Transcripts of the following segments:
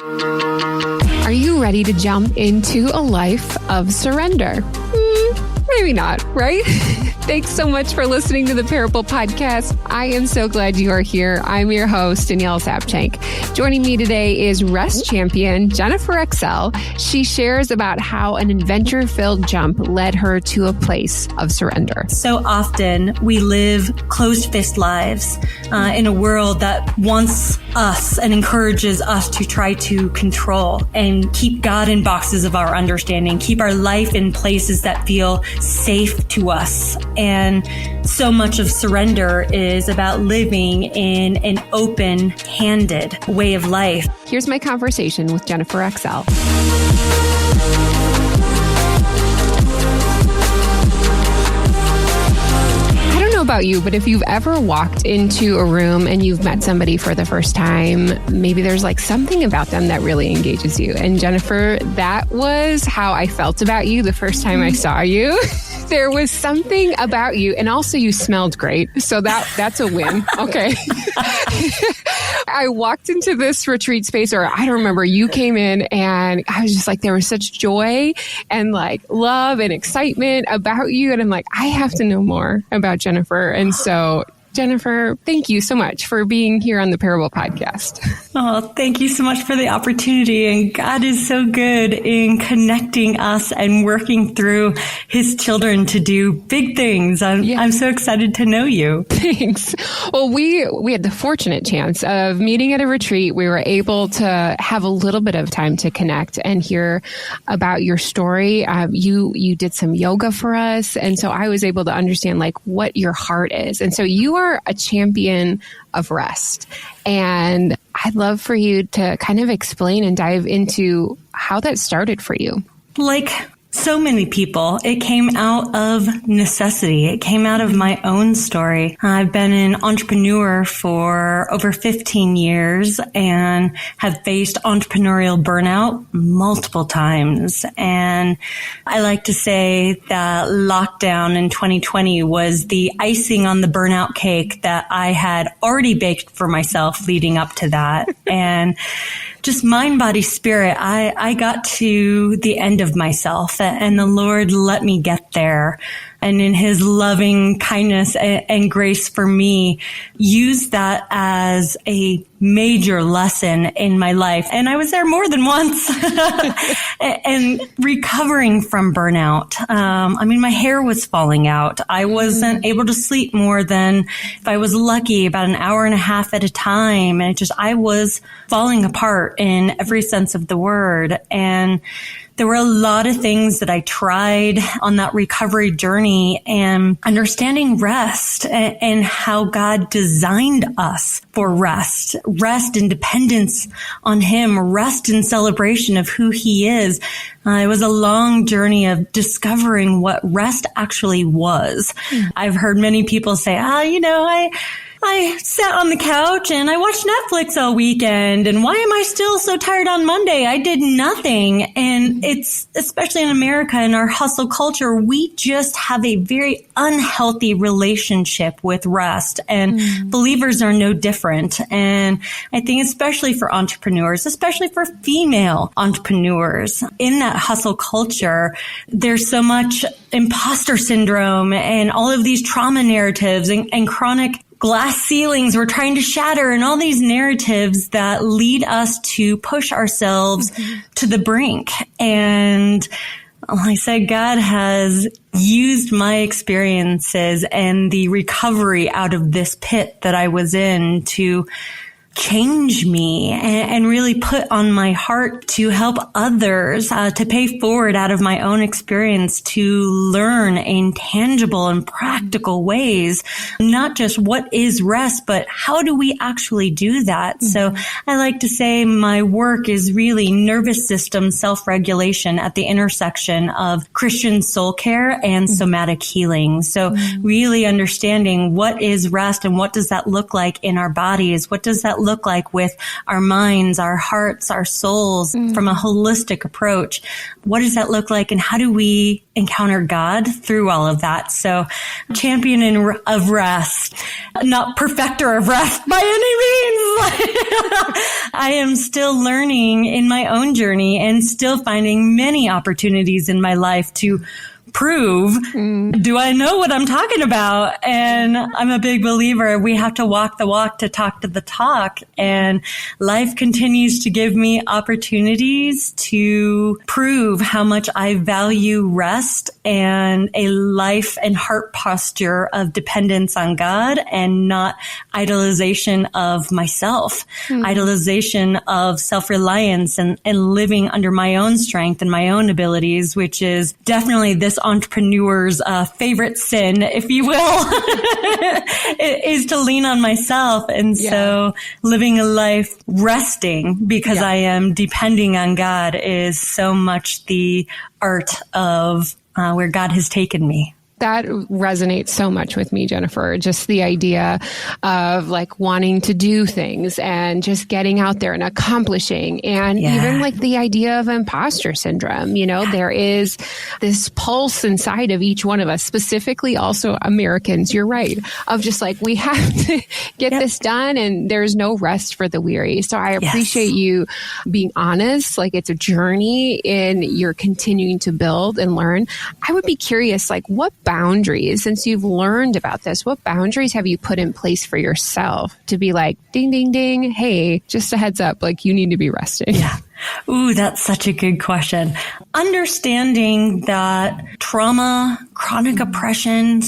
Are you ready to jump into a life of surrender? Maybe not, right? Thanks so much for listening to the Parable Podcast. I am so glad you are here. I'm your host, Danielle Zapchenk. Joining me today is rest champion Jennifer Axcell. She shares about how an adventure-filled jump led her to a place of surrender. So often we live closed-fist lives in a world that wants us and encourages us to try to control and keep God in boxes of our understanding, keep our life in places that feel safe to us. And so much of surrender is about living in an open-handed way of life. Here's my conversation with Jennifer Axcell. I don't know about you, but if you've ever walked into a room and you've met somebody for the first time, maybe there's like something about them that really engages you. And Jennifer, that was how I felt about you the first time I saw you. There was something about you, and also you smelled great. So that's a win. Okay. I walked into this retreat space, or I don't remember, you came in and I was just like, there was such joy and like love and excitement about you. And I'm like, I have to know more about Jennifer. And so Jennifer, thank you so much for being here on the Parable Podcast. Oh, thank you so much for the opportunity. And God is so good in connecting us and working through his children to do big things. I'm so excited to know you. Thanks. Well, we had the fortunate chance of meeting at a retreat. We were able to have a little bit of time to connect and hear about your story. You did some yoga for us. And so I was able to understand like what your heart is. And so you are a champion of rest. And I'd love for you to kind of explain and dive into how that started for you. Like so many people, it came out of necessity. It came out of my own story. I've been an entrepreneur for over 15 years and have faced entrepreneurial burnout multiple times. And I like to say that lockdown in 2020 was the icing on the burnout cake that I had already baked for myself leading up to that. And just mind, body, spirit, I got to the end of myself, and the Lord let me get there. And in his loving kindness and grace for me, used that as a major lesson in my life. And I was there more than once and recovering from burnout. My hair was falling out. I wasn't able to sleep more than, if I was lucky, about an hour and a half at a time. And I was falling apart in every sense of the word. And there were a lot of things that I tried on that recovery journey, and understanding rest and how God designed us for rest and dependence on him, rest and celebration of who he is. It was a long journey of discovering what rest actually was. I've heard many people say, I sat on the couch and I watched Netflix all weekend. And why am I still so tired on Monday? I did nothing. And it's, especially in America, in our hustle culture, we just have a very unhealthy relationship with rest. And believers are no different. And I think especially for entrepreneurs, especially for female entrepreneurs, in that hustle culture, there's so much imposter syndrome and all of these trauma narratives and chronic glass ceilings we're trying to shatter, and all these narratives that lead us to push ourselves to the brink. And like I said, God has used my experiences and the recovery out of this pit that I was in to change me and really put on my heart to help others, to pay forward out of my own experience to learn in tangible and practical ways, not just what is rest, but how do we actually do that? So I like to say my work is really nervous system self-regulation at the intersection of Christian soul care and somatic healing. So really understanding what is rest and what does that look like in our bodies? What does that look look like with our minds, our hearts, our souls from a holistic approach? What does that look like? And how do we encounter God through all of that? So champion of rest, not perfecter of rest by any means. I am still learning in my own journey and still finding many opportunities in my life to prove, do I know what I'm talking about? And I'm a big believer. We have to walk the walk to talk to the talk. And life continues to give me opportunities to prove how much I value rest and a life and heart posture of dependence on God and not idolization of myself, idolization of self-reliance and living under my own strength and my own abilities, which is definitely this entrepreneur's favorite sin, if you will, is to lean on myself. And so living a life resting because I am depending on God is so much the art of where God has taken me. That resonates so much with me, Jennifer. Just the idea of like wanting to do things and just getting out there and accomplishing. And even like the idea of imposter syndrome, you know, there is this pulse inside of each one of us, specifically also Americans. You're right. Of just like, we have to get this done and there's no rest for the weary. So I appreciate you being honest. Like it's a journey and you're continuing to build and learn. I would be curious, like what boundaries, since you've learned about this, what boundaries have you put in place for yourself to be like, ding, ding, ding, hey, just a heads up, like you need to be resting? Yeah. Ooh, that's such a good question. Understanding that trauma, chronic oppression,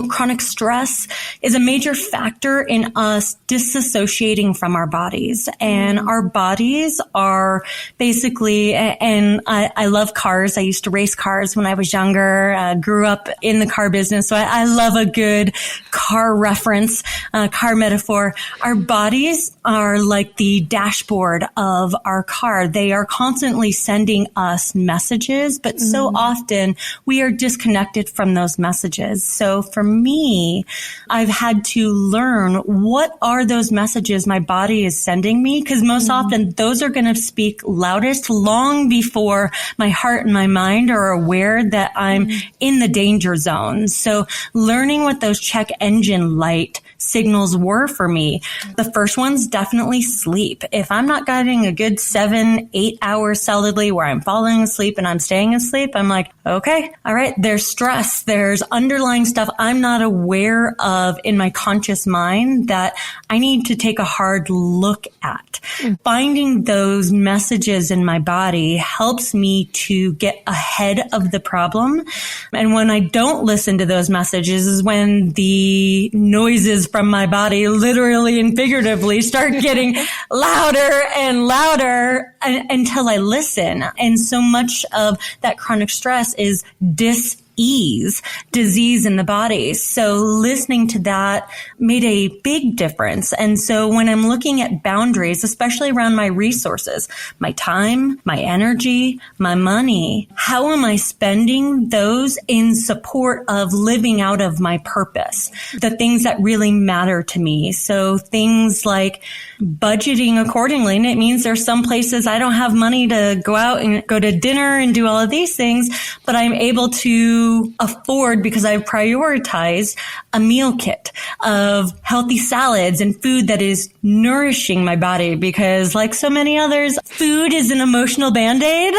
chronic stress is a major factor in us disassociating from our bodies. And our bodies are basically, and I love cars. I used to race cars when I was younger, grew up in the car business. So I love a good car reference, car metaphor. Our bodies are like the dashboard of our car. They are constantly sending us messages, but so often we are disconnected from those messages. So for me, I've had to learn what are those messages my body is sending me, because most often those are going to speak loudest long before my heart and my mind are aware that I'm in the danger zone. So learning what those check engine light signals were for me. The first one's definitely sleep. If I'm not getting a good 7-8 hours solidly where I'm falling asleep and I'm staying asleep, I'm like, okay, all right, there's stress. There's underlying stuff I'm not aware of in my conscious mind that I need to take a hard look at. Finding those messages in my body helps me to get ahead of the problem. And when I don't listen to those messages is when the noises from my body, literally and figuratively, start getting louder and louder until I listen. And so much of that chronic stress is disease in the body. So listening to that made a big difference. And so when I'm looking at boundaries, especially around my resources, my time, my energy, my money, how am I spending those in support of living out of my purpose, the things that really matter to me? So things like budgeting accordingly. And it means there's some places I don't have money to go out and go to dinner and do all of these things, but I'm able to afford, because I've prioritized a meal kit of healthy salads and food that is nourishing my body, because like so many others, food is an emotional Band-Aid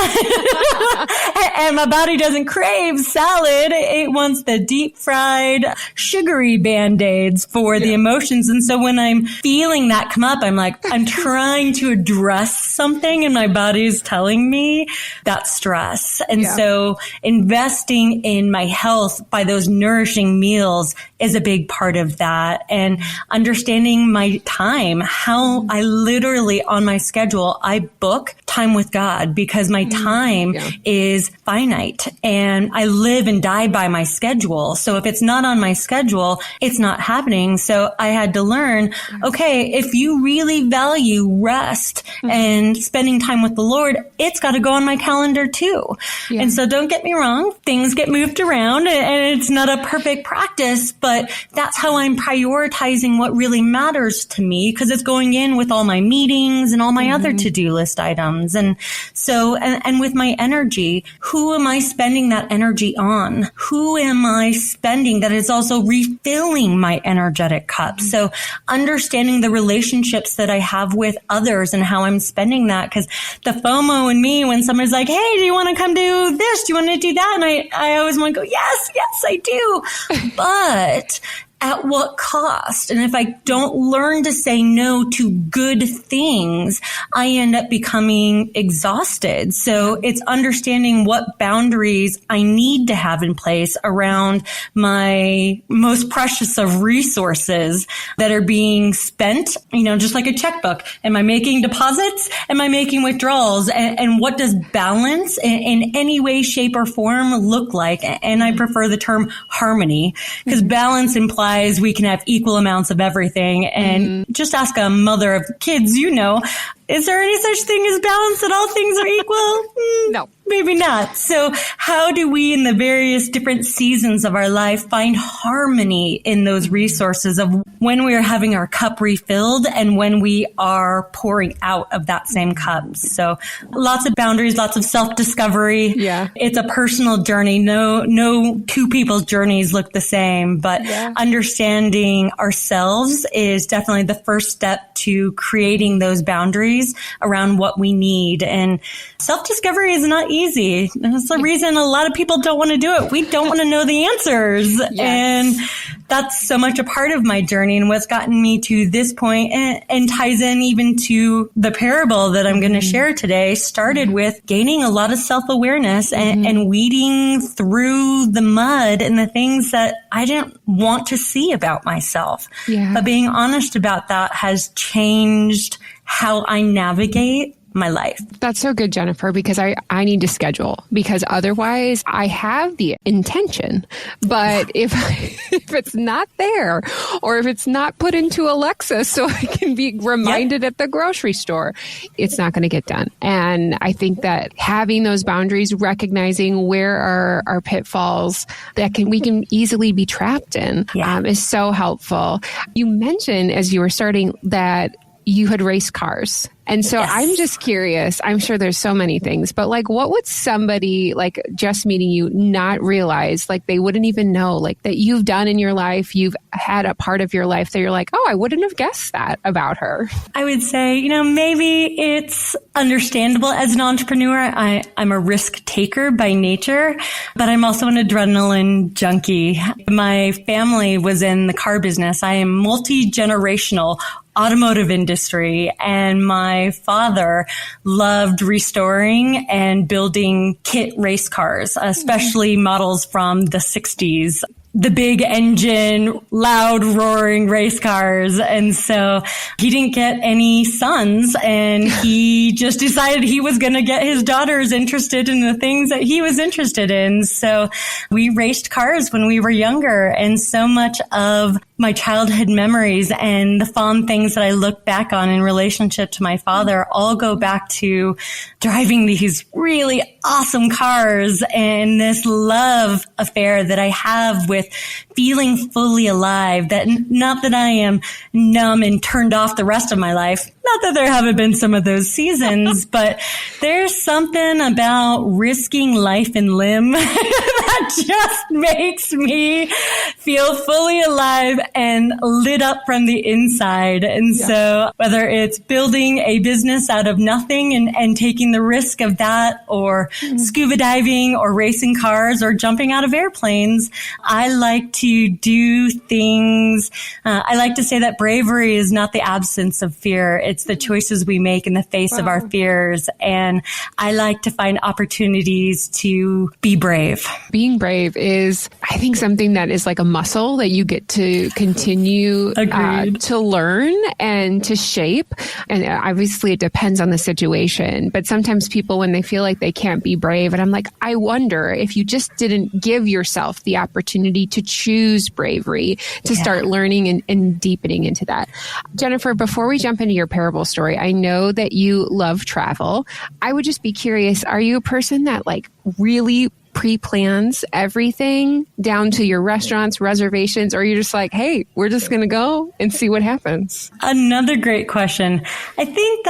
and my body doesn't crave salad. It wants the deep fried, sugary Band-Aids for the emotions. And so when I'm feeling that come up, I'm like, I'm trying to address something and my body's telling me that's stress. And so investing in my health by those nourishing meals is a big part of that. And understanding my time, how I literally on my schedule, I book time time with God because my time is finite and I live and die by my schedule. So if it's not on my schedule, it's not happening. So I had to learn, okay, if you really value rest and spending time with the Lord, it's got to go on my calendar too. Yeah. And so don't get me wrong, things get moved around and it's not a perfect practice, but that's how I'm prioritizing what really matters to me because it's going in with all my meetings and all my other to-do list items. And so, and with my energy, who am I spending that energy on? Who am I spending that is also refilling my energetic cup? So understanding the relationships that I have with others and how I'm spending that, because the FOMO in me, when somebody's like, hey, do you want to come do this? Do you want to do that? And I always want to go, yes, I do. But at what cost? And if I don't learn to say no to good things, I end up becoming exhausted. So it's understanding what boundaries I need to have in place around my most precious of resources that are being spent, just like a checkbook. Am I making deposits? Am I making withdrawals? And what does balance in any way, shape, or form look like? And I prefer the term harmony because balance implies we can have equal amounts of everything. And just ask a mother of kids, is there any such thing as balance that all things are equal? No. Maybe not. So how do we in the various different seasons of our life find harmony in those resources of when we are having our cup refilled and when we are pouring out of that same cup? So lots of boundaries, lots of self-discovery. Yeah. It's a personal journey. No two people's journeys look the same, but understanding ourselves is definitely the first step to creating those boundaries around what we need. And self-discovery is not easy. That's the reason a lot of people don't want to do it. We don't want to know the answers. Yes. And that's so much a part of my journey and what's gotten me to this point and ties in even to the parable that I'm going to share today. Started with gaining a lot of self-awareness and weeding through the mud and the things that I didn't want to see about myself. Yeah. But being honest about that has changed how I navigate my life. That's so good, Jennifer, because I need to schedule because otherwise I have the intention. But if it's not there or if it's not put into Alexa so I can be reminded at the grocery store, it's not going to get done. And I think that having those boundaries, recognizing where are our pitfalls that we can easily be trapped in is so helpful. You mentioned as you were starting that you had raced cars. And so I'm just curious, I'm sure there's so many things, but what would somebody just meeting you not realize, they wouldn't even know, that you've done in your life, you've had a part of your life that you're like, oh, I wouldn't have guessed that about her. I would say, maybe it's understandable as an entrepreneur. I'm a risk taker by nature, but I'm also an adrenaline junkie. My family was in the car business. I am multi-generational automotive industry, and my father loved restoring and building kit race cars, especially models from the 60s. The big engine, loud roaring race cars. And so he didn't get any sons and he just decided he was going to get his daughters interested in the things that he was interested in. So we raced cars when we were younger, and so much of my childhood memories and the fond things that I look back on in relationship to my father all go back to driving these really awesome cars and this love affair that I have with feeling fully alive. That not that I am numb and turned off the rest of my life. Not that there haven't been some of those seasons, but there's something about risking life and limb that just makes me feel fully alive and lit up from the inside. And so whether it's building a business out of nothing and taking the risk of that, or scuba diving or racing cars or jumping out of airplanes, I like to do things. I like to say that bravery is not the absence of fear. It's the choices we make in the face of our fears. And I like to find opportunities to be brave. Being brave is, I think, something that is like a muscle that you get to continue to learn and to shape. And obviously it depends on the situation. But sometimes people, when they feel like they can't be brave, and I'm like, I wonder if you just didn't give yourself the opportunity to choose bravery, to start learning and deepening into that. Jennifer, before we jump into your parable story, I know that you love travel. I would just be curious, are you a person that like really pre-plans everything down to your restaurants, reservations, or you're just like, hey, we're just going to go and see what happens? Another great question. I think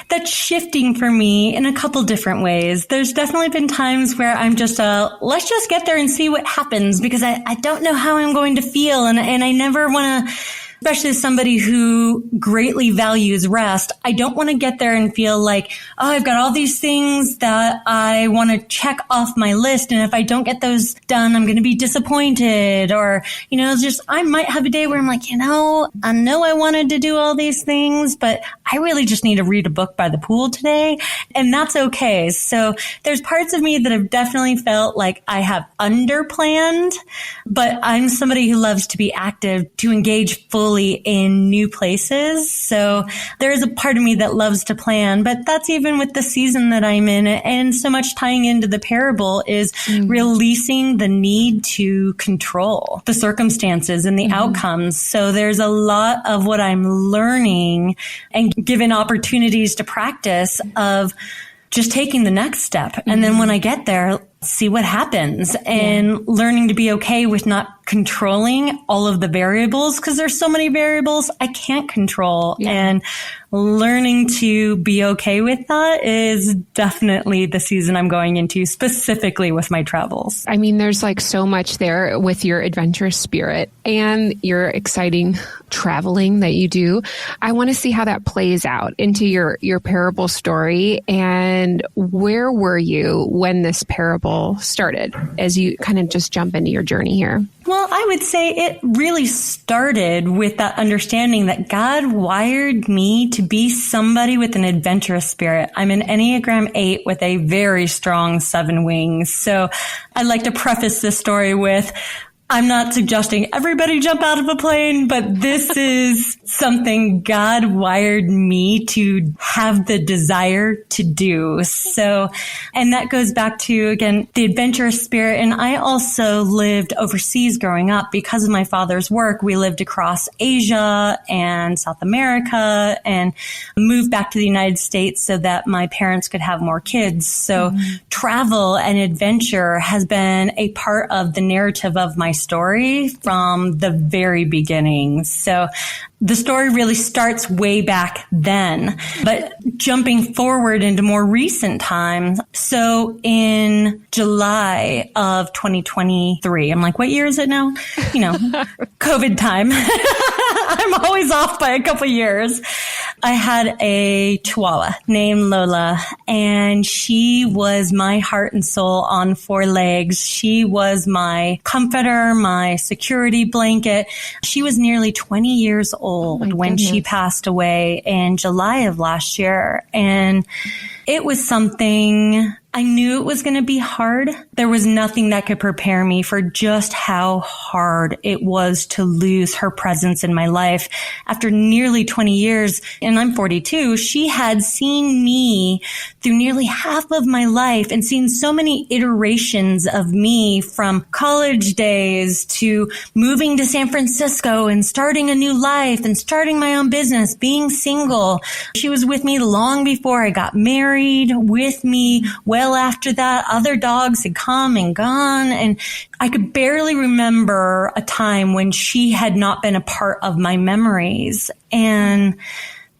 that's shifting for me in a couple different ways. There's definitely been times where I'm just, let's just get there and see what happens, because I don't know how I'm going to feel. And I never want to, especially as somebody who greatly values rest, I don't want to get there and feel like, oh, I've got all these things that I want to check off my list. And if I don't get those done, I'm going to be disappointed. Or, just I might have a day where I'm like, I know I wanted to do all these things, but I really just need to read a book by the pool today. And that's okay. So there's parts of me that have definitely felt like I have underplanned, but I'm somebody who loves to be active, to engage fully in new places. So there's a part of me that loves to plan, but that's even with the season that I'm in. And so much tying into the parable is releasing the need to control the circumstances and the outcomes. So there's a lot of what I'm learning and given opportunities to practice of just taking the next step. And then when I get there, see what happens, and learning to be okay with not controlling all of the variables, because there's so many variables I can't control. And learning to be okay with that is definitely the season I'm going into, specifically with my travels. I mean, there's like so much there with your adventurous spirit and your exciting traveling that you do. I want to see how that plays out into your parable story. And where were you when this parable started, as you kind of just jump into your journey here? Well, I would say it really started with that understanding that God wired me to be somebody with an adventurous spirit. I'm an Enneagram 8 with a very strong 7 wings. So I'd like to preface this story with, I'm not suggesting everybody jump out of a plane, but this is something God wired me to have the desire to do. So, and that goes back to, again, the adventurous spirit. And I also lived overseas growing up because of my father's work. We lived across Asia and South America and moved back to the United States so that my parents could have more kids. So travel and adventure has been a part of the narrative of my story from the very beginning. So the story really starts way back then, but jumping forward into more recent times. So in July of 2023, I'm like, what year is it now? COVID time. I'm always off by a couple years. I had a Chihuahua named Lola, and she was my heart and soul on 4 legs. She was my comforter, my security blanket. She was nearly 20 years old when she passed away in July of last year. And it was something I knew it was going to be hard. There was nothing that could prepare me for just how hard it was to lose her presence in my life. After nearly 20 years, and I'm 42, she had seen me through nearly half of my life and seen so many iterations of me, from college days to moving to San Francisco and starting a new life and starting my own business, being single. She was with me long before I got married, with me well after that. Other dogs had come and gone, and I could barely remember a time when she had not been a part of my memories. And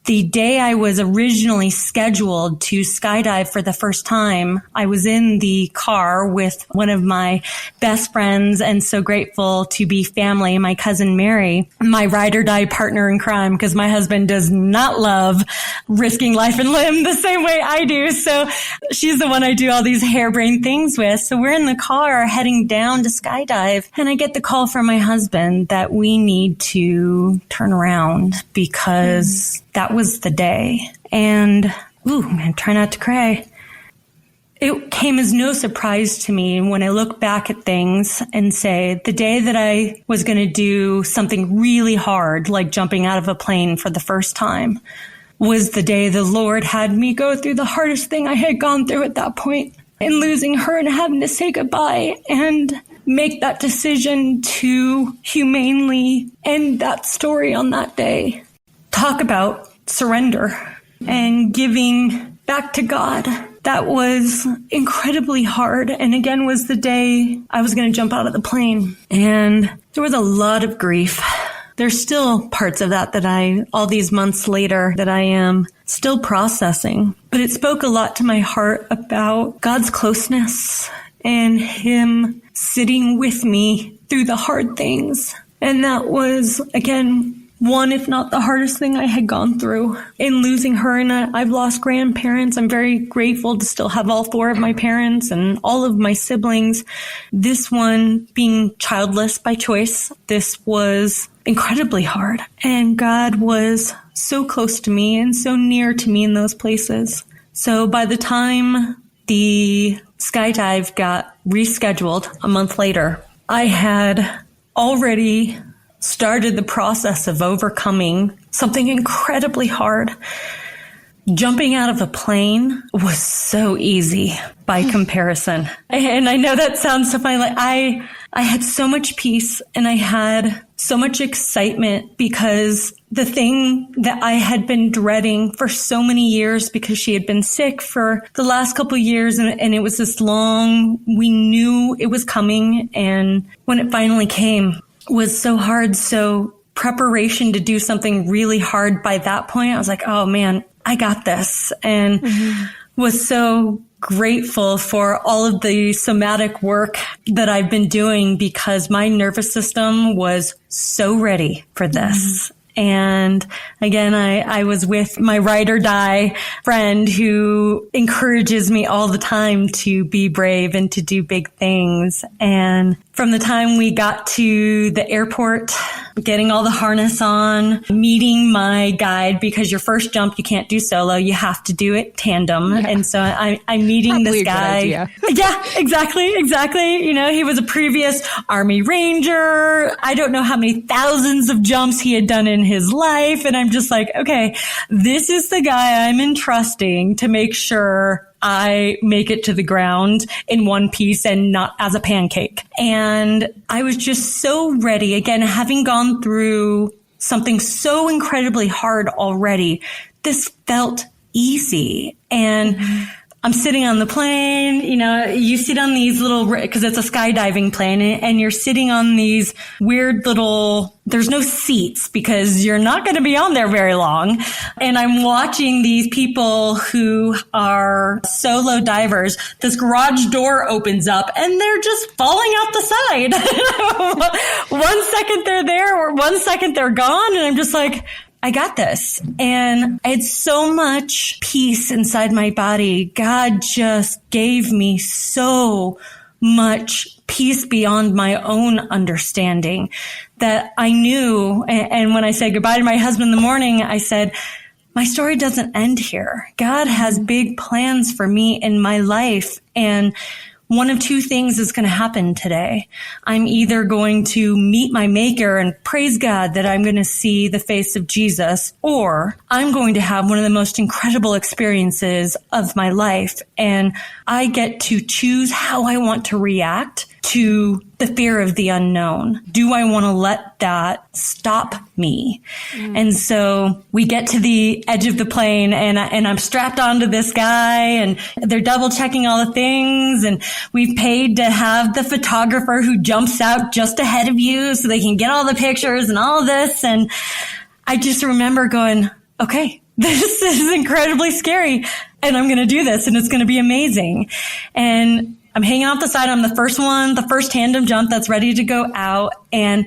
the day I was originally scheduled to skydive for the first time, I was in the car with one of my best friends and so grateful to be family, my cousin Mary, my ride or die partner in crime, because my husband does not love risking life and limb the same way I do. So she's the one I do all these harebrained things with. So we're in the car heading down to skydive, and I get the call from my husband that we need to turn around because that was the day. And, I'm going to try not to cry. it came as no surprise to me when I look back at things and say the day that I was going to do something really hard, like jumping out of a plane for the first time, was the day the Lord had me go through the hardest thing I had gone through at that point, and losing her and having to say goodbye and make that decision to humanely end that story on that day. Talk about surrender and giving back to God. That was incredibly hard. And again, was the day I was going to jump out of the plane. And there was a lot of grief. There's still parts of that all these months later, that I am still processing. But it spoke a lot to my heart about God's closeness and Him sitting with me through the hard things. And that was, again, one, if not the hardest thing I had gone through in losing her. And I've lost grandparents. I'm very grateful to still have all 4 of my parents and all of my siblings. This one, being childless by choice, this was incredibly hard. And God was so close to me and so near to me in those places. So by the time the skydive got rescheduled a month later, I had already started the process of overcoming something incredibly hard. Jumping out of a plane was so easy by comparison. And I know that sounds so funny. Like I had so much peace and I had so much excitement because the thing that I had been dreading for so many years, because she had been sick for the last couple of years, and it was this long, we knew it was coming. And when it finally came, was so hard. So preparation to do something really hard by that point, I was like, oh man, I got this. And was so grateful for all of the somatic work that I've been doing, because my nervous system was so ready for this. And again, I was with my ride or die friend who encourages me all the time to be brave and to do big things. And from the time we got to the airport, getting all the harness on, meeting my guide, because your first jump, you can't do solo. You have to do it tandem. Yeah. And so I'm meeting this guy. Yeah, exactly. You know, he was a previous Army Ranger. I don't know how many thousands of jumps he had done in his life. And I'm just like, okay, this is the guy I'm entrusting to make sure I make it to the ground in one piece and not as a pancake. And I was just so ready. Again, having gone through something so incredibly hard already, this felt easy. And I'm sitting on the plane, you know, you sit on these little, because it's a skydiving plane, and you're sitting on these weird little, there's no seats because you're not going to be on there very long. And I'm watching these people who are solo divers. This garage door opens up and they're just falling out the side. 1 second they're there, or 1 second they're gone. And I'm just like, I got this. And I had so much peace inside my body. God just gave me so much peace beyond my own understanding that I knew. And when I said goodbye to my husband in the morning, I said, my story doesn't end here. God has big plans for me in my life. And one of two things is going to happen today. I'm either going to meet my maker and praise God that I'm going to see the face of Jesus, or I'm going to have one of the most incredible experiences of my life. And I get to choose how I want to react to the fear of the unknown. Do I want to let that stop me? And so we get to the edge of the plane, and I'm strapped onto this guy, and they're double checking all the things, and we've paid to have the photographer who jumps out just ahead of you so they can get all the pictures and all this. And I just remember going, okay, this is incredibly scary, and I'm going to do this, and it's going to be amazing. And I'm hanging off the side. I'm the first one, the first tandem jump that's ready to go out. And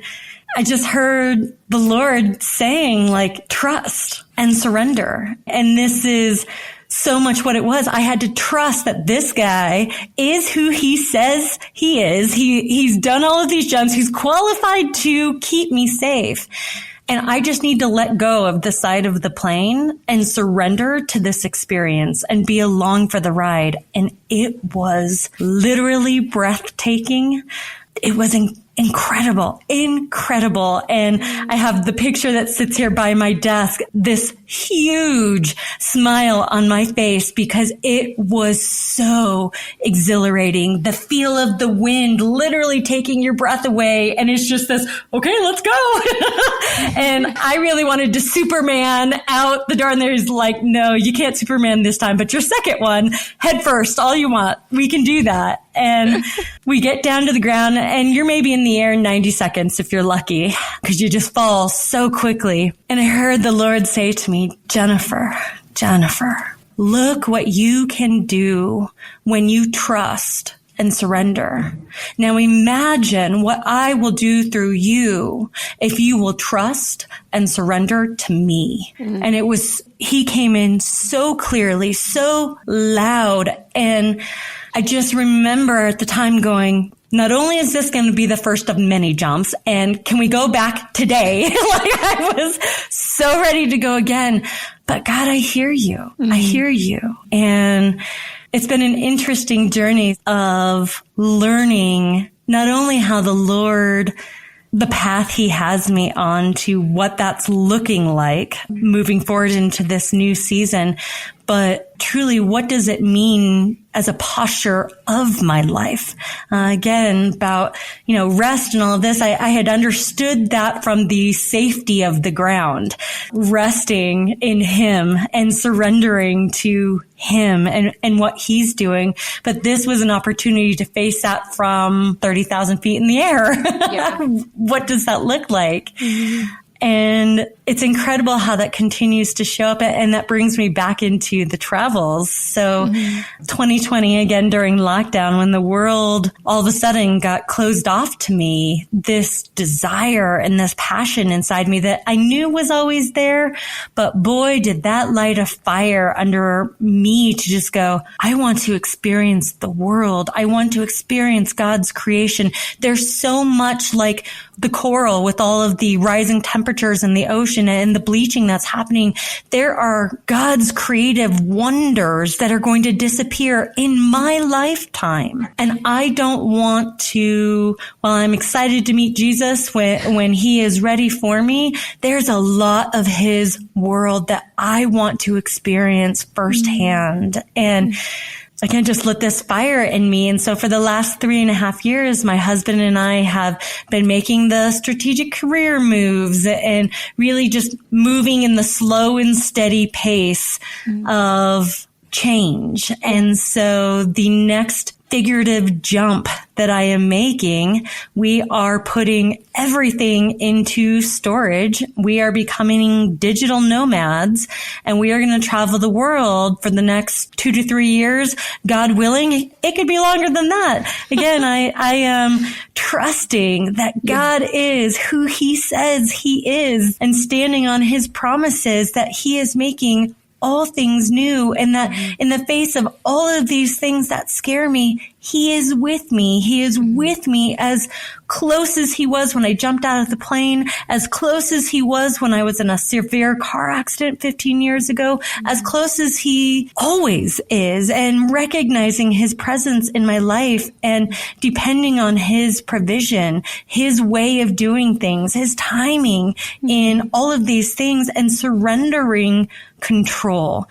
I just heard the Lord saying, like, trust and surrender. And this is so much what it was. I had to trust that this guy is who he says he is. He's done all of these jumps. He's qualified to keep me safe. And I just need to let go of the side of the plane and surrender to this experience and be along for the ride. And it was literally breathtaking. It was incredible. And I have the picture that sits here by my desk, this huge smile on my face because it was so exhilarating. The feel of the wind literally taking your breath away. And it's just this, okay, let's go. And I really wanted to Superman out the door. And there's like, no, you can't Superman this time, but your second one, head first, all you want. We can do that. And we get down to the ground and you're maybe in the air in 90 seconds if you're lucky because you just fall so quickly. And I heard the Lord say to me, Jennifer, look what you can do when you trust and surrender. Now imagine what I will do through you if you will trust and surrender to me. Mm-hmm. And he came in so clearly, so loud. And I just remember at the time going, not only is this going to be the first of many jumps, and can we go back today? Like I was so ready to go again, but God, I hear you. Mm-hmm. I hear you. And it's been an interesting journey of learning not only how the Lord, the path he has me on to what that's looking like moving forward into this new season, but truly, what does it mean as a posture of my life? Again, about, rest and all of this. I had understood that from the safety of the ground, resting in him and surrendering to him and what he's doing. But this was an opportunity to face that from 30,000 feet in the air. Yeah. What does that look like? Mm-hmm. And it's incredible how that continues to show up. And that brings me back into the travels. So 2020, again, during lockdown, when the world all of a sudden got closed off to me, this desire and this passion inside me that I knew was always there. But boy, did that light a fire under me to just go, I want to experience the world. I want to experience God's creation. There's so much like the coral with all of the rising temperatures in the ocean and the bleaching that's happening. There are God's creative wonders that are going to disappear in my lifetime. And I don't want to, while I'm excited to meet Jesus when he is ready for me, there's a lot of his world that I want to experience firsthand. And I can't just let this fire in me. And so for the last 3.5 years, my husband and I have been making the strategic career moves and really just moving in the slow and steady pace of change. And so the next figurative jump that I am making, we are putting everything into storage. We are becoming digital nomads and we are going to travel the world for the next 2 to 3 years. God willing, it could be longer than that. Again, I am trusting that God is who he says he is and standing on his promises that he is making all things new, and that in the face of all of these things that scare me, he is with me. He is with me as close as he was when I jumped out of the plane, as close as he was when I was in a severe car accident 15 years ago, as close as he always is, and recognizing his presence in my life and depending on his provision, his way of doing things, his timing in all of these things, and surrendering control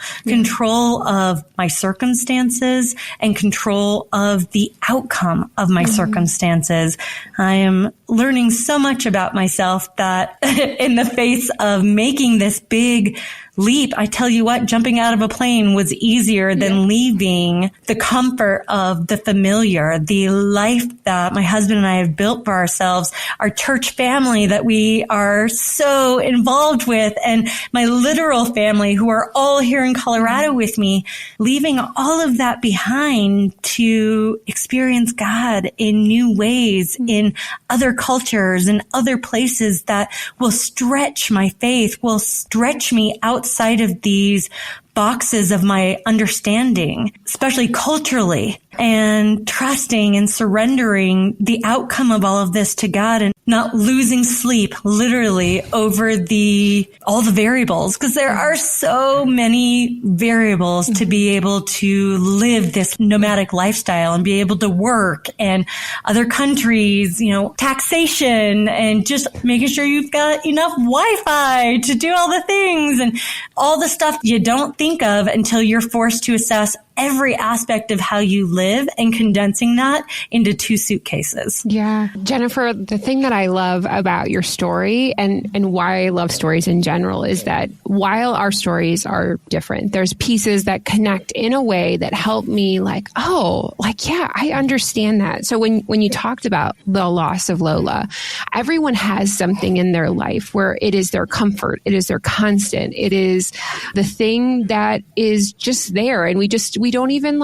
of my circumstances and control of the outcome of my circumstances. I am learning so much about myself that in the face of making this big leap, I tell you what, jumping out of a plane was easier than leaving the comfort of the familiar, the life that my husband and I have built for ourselves, our church family that we are so involved with, and my literal family who are all here in Colorado with me, leaving all of that behind to experience God in new ways, in other cultures and other places that will stretch my faith, will stretch me outside of these boxes of my understanding, especially culturally, and trusting and surrendering the outcome of all of this to God. And not losing sleep literally over all the variables, because there are so many variables to be able to live this nomadic lifestyle and be able to work, and other countries, taxation, and just making sure you've got enough Wi-Fi to do all the things and all the stuff you don't think of until you're forced to assess every aspect of how you live and condensing that into 2 suitcases. Yeah. Jennifer, the thing that I love about your story and why I love stories in general is that while our stories are different, there's pieces that connect in a way that help me yeah, I understand that. So when you talked about the loss of Lola, everyone has something in their life where it is their comfort, it is their constant, it is the thing that is just there. And we don't even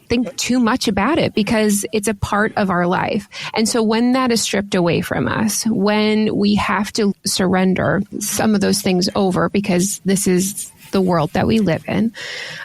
think too much about it because it's a part of our life. And so when that is stripped away from us, when we have to surrender some of those things over because this is the world that we live in,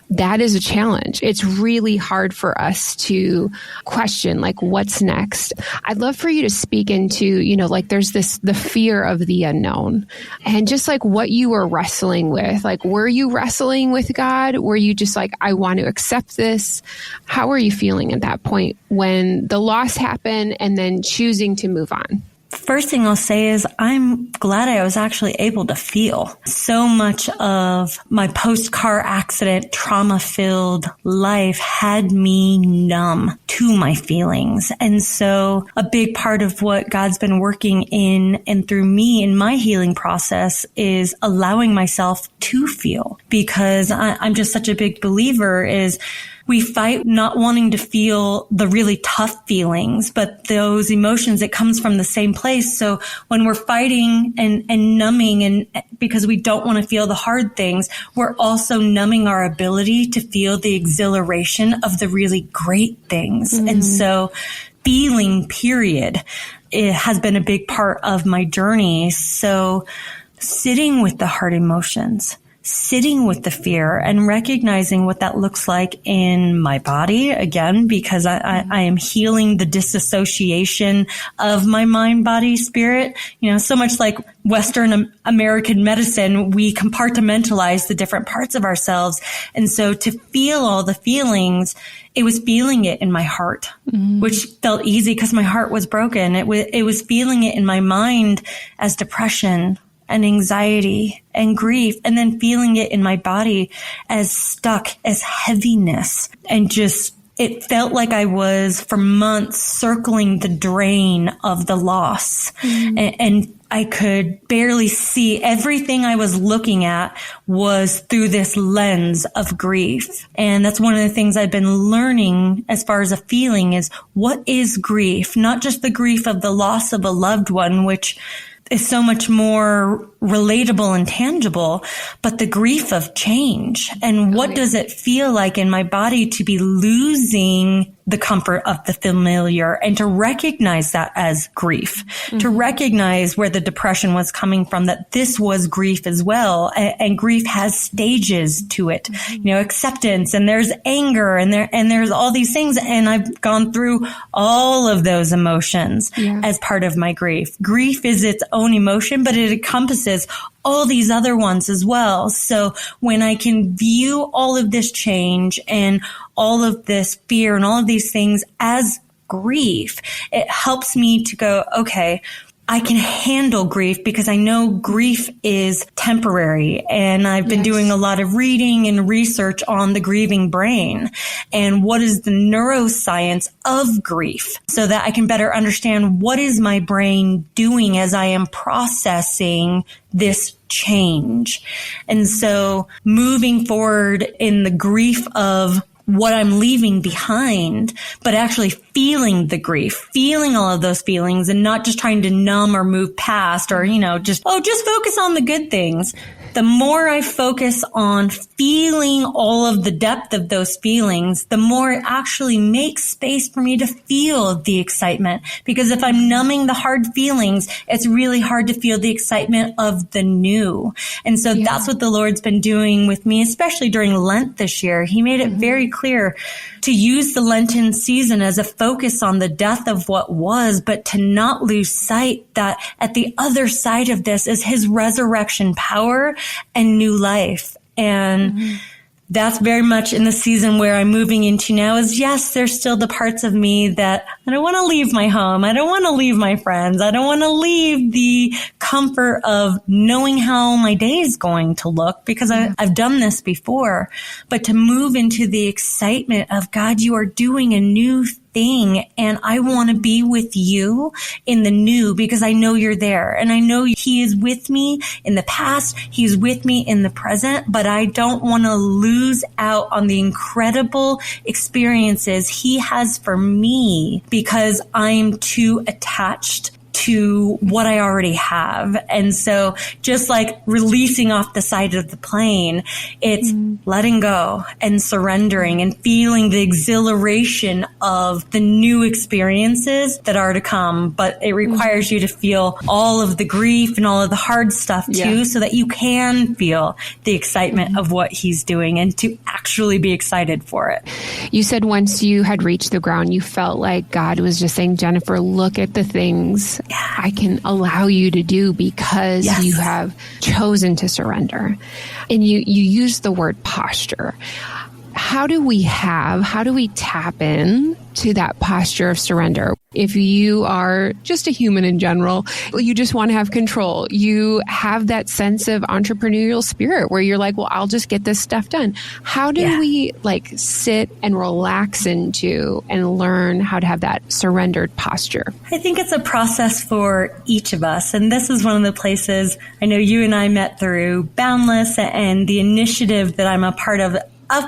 that is a challenge. It's really hard for us to question, what's next? I'd love for you to speak into, there's the fear of the unknown and just what you were wrestling with. Were you wrestling with God? Were you just I want to accept this? How were you feeling at that point when the loss happened and then choosing to move on? First thing I'll say is I'm glad I was actually able to feel. So much of my post-car accident, trauma-filled life had me numb to my feelings. And so a big part of what God's been working in and through me in my healing process is allowing myself to feel, because I'm just such a big believer is we fight not wanting to feel the really tough feelings, but those emotions, it comes from the same place. So when we're fighting and numbing, and because we don't want to feel the hard things, we're also numbing our ability to feel the exhilaration of the really great things. Mm-hmm. And so feeling, period, it has been a big part of my journey. So sitting with the hard emotions, sitting with the fear and recognizing what that looks like in my body, again, because I am healing the disassociation of my mind, body, spirit. So much like Western American medicine, we compartmentalize the different parts of ourselves. And so to feel all the feelings, it was feeling it in my heart, which felt easy because my heart was broken. It was feeling it in my mind as depression and anxiety and grief, and then feeling it in my body as stuck, as heaviness. And just, it felt like I was for months circling the drain of the loss. And I could barely see. Everything I was looking at was through this lens of grief. And that's one of the things I've been learning as far as a feeling is, what is grief? Not just the grief of the loss of a loved one, which is so much more relatable and tangible, but the grief of change. And what does it feel like in my body to be losing the comfort of the familiar, and to recognize that as grief, to recognize where the depression was coming from, that this was grief as well. And grief has stages to it, acceptance, and there's anger, and there's all these things. And I've gone through all of those emotions as part of my grief. Grief is its own emotion, but it encompasses all these other ones as well. So when I can view all of this change and all of this fear and all of these things as grief, it helps me to go, okay, I can handle grief because I know grief is temporary. And I've been doing a lot of reading and research on the grieving brain and what is the neuroscience of grief, so that I can better understand what is my brain doing as I am processing this change. And so moving forward in the grief of what I'm leaving behind, but actually feeling the grief, feeling all of those feelings, and not just trying to numb or move past or, just focus on the good things. the more I focus on feeling all of the depth of those feelings, the more it actually makes space for me to feel the excitement. Because if I'm numbing the hard feelings, it's really hard to feel the excitement of the new. And so that's what the Lord's been doing with me, especially during Lent this year. He made it very clear to use the Lenten season as a focus on the death of what was, but to not lose sight that at the other side of this is his resurrection power and new life. And that's very much in the season where I'm moving into now is, yes, there's still the parts of me that I don't want to leave my home. I don't want to leave my friends. I don't want to leave the comfort of knowing how my day is going to look because I've done this before. But to move into the excitement of, God, you are doing a new thing, and I want to be with you in the new because I know you're there, and I know he is with me in the past, he's with me in the present, but I don't want to lose out on the incredible experiences he has for me because I'm too attached to what I already have. And so just like releasing off the side of the plane, it's letting go and surrendering and feeling the exhilaration of the new experiences that are to come. But it requires you to feel all of the grief and all of the hard stuff too, so that you can feel the excitement of what he's doing and to actually be excited for it. You said once you had reached the ground, you felt like God was just saying, Jennifer, look at the things I can allow you to do because you have chosen to surrender. And you used the word posture. How do we tap in to that posture of surrender? If you are just a human in general, you just want to have control. You have that sense of entrepreneurial spirit where you're like, well, I'll just get this stuff done. How do we sit and relax into and learn how to have that surrendered posture? I think it's a process for each of us. And this is one of the places I know you and I met through Boundless, and the initiative that I'm a part of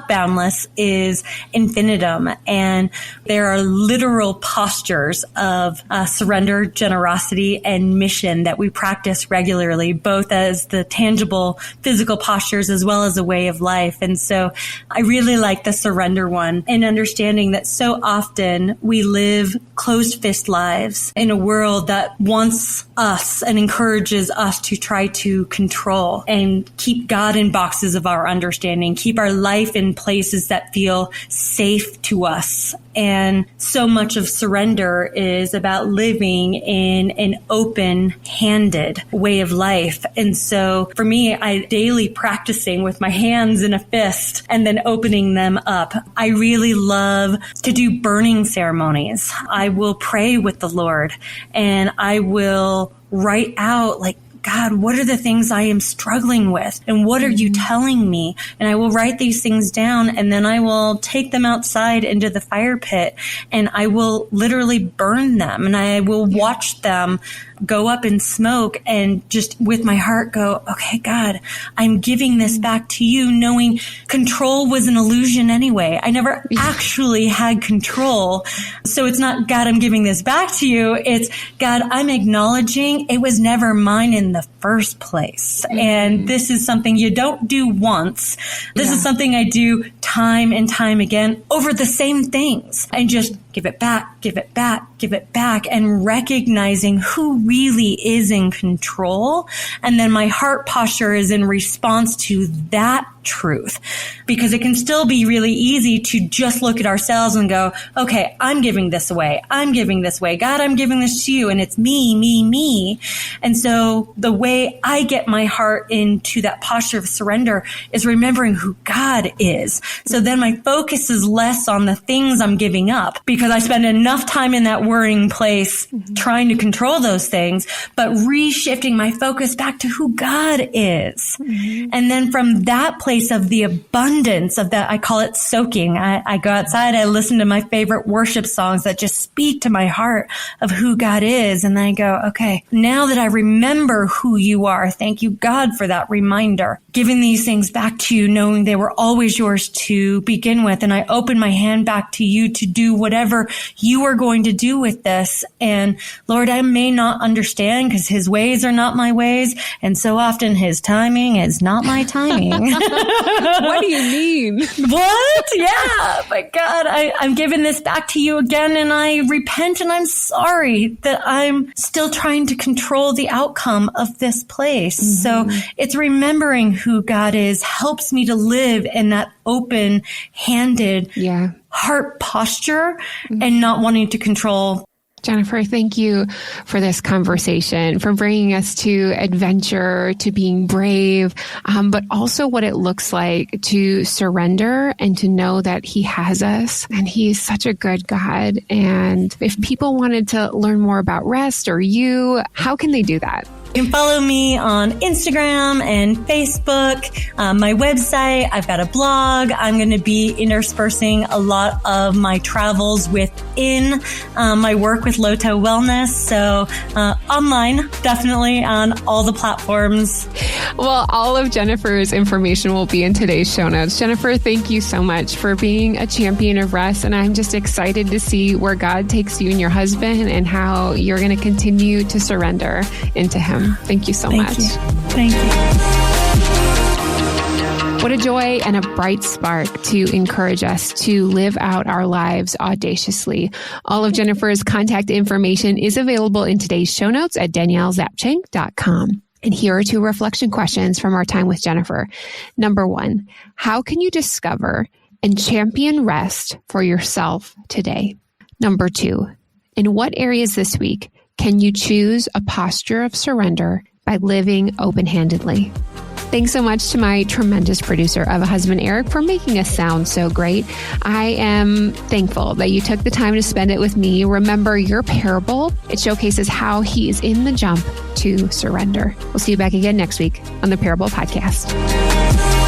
Boundless is infinitum, and there are literal postures of surrender, generosity, and mission that we practice regularly, both as the tangible physical postures as well as a way of life. And so I really like the surrender one, and understanding that so often we live closed fist lives in a world that wants us and encourages us to try to control and keep God in boxes of our understanding, keep our life in places that feel safe to us. And so much of surrender is about living in an open-handed way of life. And so for me, I daily practicing with my hands in a fist and then opening them up. I really love to do burning ceremonies. I will pray with the Lord, and I will write out, like, God, what are the things I am struggling with? And what are you telling me? And I will write these things down, and then I will take them outside into the fire pit, and I will literally burn them, and I will watch them go up in smoke, and just with my heart go, okay, God, I'm giving this back to you, knowing control was an illusion anyway. I never actually had control. So it's not, God, I'm giving this back to you. It's, God, I'm acknowledging it was never mine in the first place. And this is something you don't do once. This is something I do time and time again over the same things, and just give it back, give it back, give it back, and recognizing who really is in control. And then my heart posture is in response to that truth, because it can still be really easy to just look at ourselves and go, okay, I'm giving this away. I'm giving this away. God, I'm giving this to you. And it's me, me, me. And so the way I get my heart into that posture of surrender is remembering who God is. So then my focus is less on the things I'm giving up, because I spend enough time in that worrying place trying to control those things, but reshifting my focus back to who God is. And then from that place of the abundance of that, I call it soaking. I go outside, I listen to my favorite worship songs that just speak to my heart of who God is. And I go, okay, now that I remember who you are. Thank you, God, for that reminder. Giving these things back to you, knowing they were always yours to begin with. And I open my hand back to you to do whatever you are going to do with this. And Lord, I may not understand because his ways are not my ways. And so often his timing is not my timing. What do you mean? What? Yeah. But God, I'm giving this back to you again, and I repent, and I'm sorry that I'm still trying to control the outcome of this place. So it's remembering who God is helps me to live in that open-handed heart posture and not wanting to control. Jennifer, thank you for this conversation, for bringing us to adventure, to being brave, but also what it looks like to surrender and to know that he has us and he's such a good God. And if people wanted to learn more about rest or you, how can they do that? You can follow me on Instagram and Facebook, my website. I've got a blog. I'm going to be interspersing a lot of my travels within my work with Loto Wellness. So online, definitely on all the platforms. Well, all of Jennifer's information will be in today's show notes. Jennifer, thank you so much for being a champion of rest. And I'm just excited to see where God takes you and your husband and how you're going to continue to surrender into him. Thank you so much. Thank you. What a joy and a bright spark to encourage us to live out our lives audaciously. All of Jennifer's contact information is available in today's show notes at daniellezapchenk.com. And here are 2 reflection questions from our time with Jennifer. Number 1, how can you discover and champion rest for yourself today? Number 2, in what areas this week can you choose a posture of surrender by living open-handedly? Thanks so much to my tremendous producer of a husband, Eric, for making us sound so great. I am thankful that you took the time to spend it with me. Remember your parable. It showcases how he is in the jump to surrender. We'll see you back again next week on the Parable Podcast.